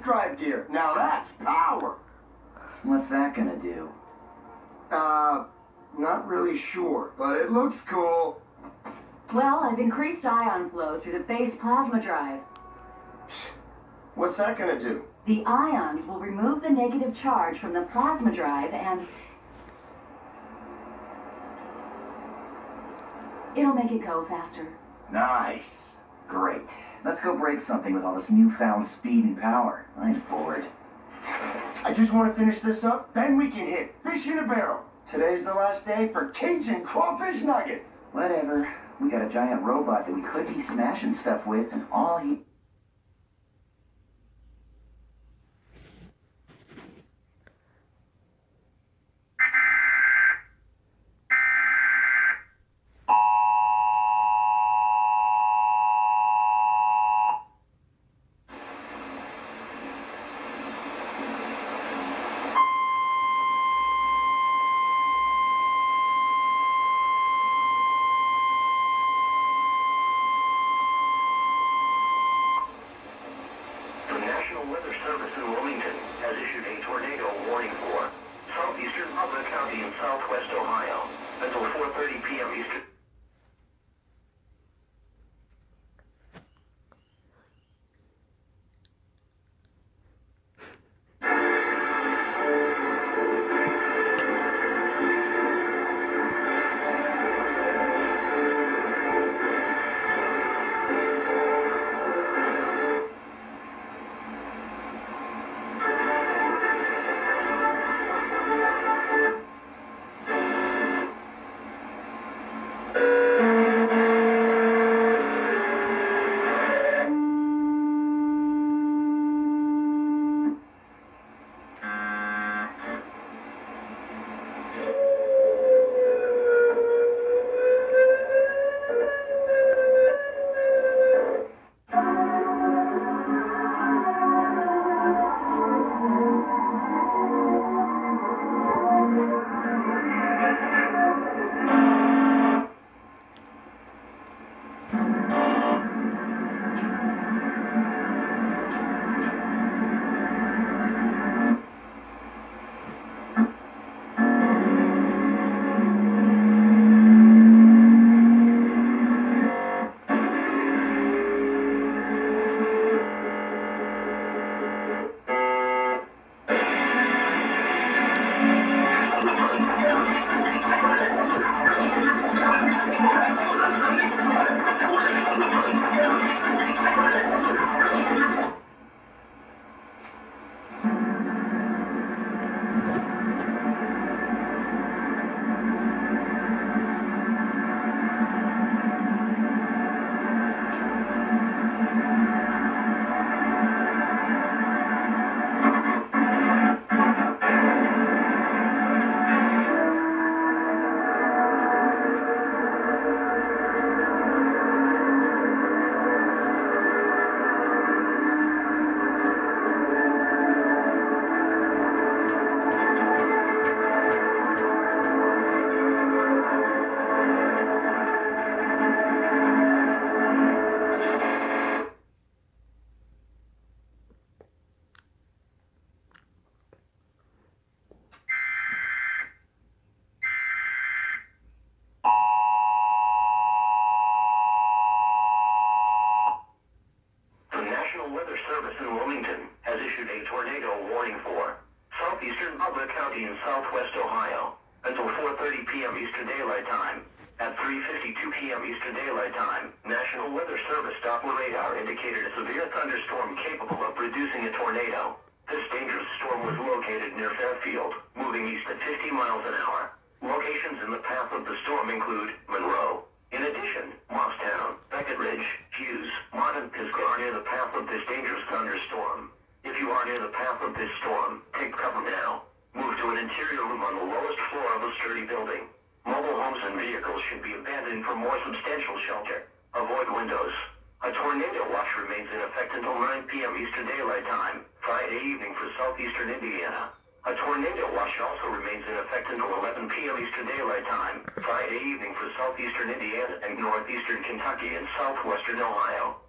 drive gear. Now that's power. What's that gonna do? Not really sure, but it looks cool. Well, I've increased ion flow through the phase plasma drive. What's that gonna do? The ions will remove the negative charge from the plasma drive and it'll make it go faster. Nice. Great. Let's go break something with all this newfound speed and power. I'm bored. I just want to finish this up, then we can hit fish in a barrel. Today's the last day for Cajun crawfish nuggets. Whatever. We got a giant robot that we could be smashing stuff with, and all he... Weather Service in Wilmington has issued a tornado warning for southeastern Butler County in southwest Ohio until 4:30 p.m. Eastern. Weather Service in Wilmington has issued a tornado warning for southeastern Butler County in southwest Ohio until 4:30 p.m. Eastern Daylight Time. At 3:52 p.m. Eastern Daylight Time, National Weather Service Doppler radar indicated a severe thunderstorm capable of producing a tornado. This dangerous storm was located near Fairfield, moving east at 50 miles an hour. Locations in the path of the storm include Monroe. In addition, Mostown, Beckett Ridge, Hughes, Mott, and Pisgah are near the path of this dangerous thunderstorm. If you are near the path of this storm, take cover now. Move to an interior room on the lowest floor of a sturdy building. Mobile homes and vehicles should be abandoned for more substantial shelter. Avoid windows. A tornado watch remains in effect until 9 p.m. Eastern Daylight Time, Friday evening for southeastern Indiana. A tornado watch also remains in effect until 11 p.m. Eastern Daylight Time, Friday evening for southeastern Indiana and northeastern Kentucky and southwestern Ohio.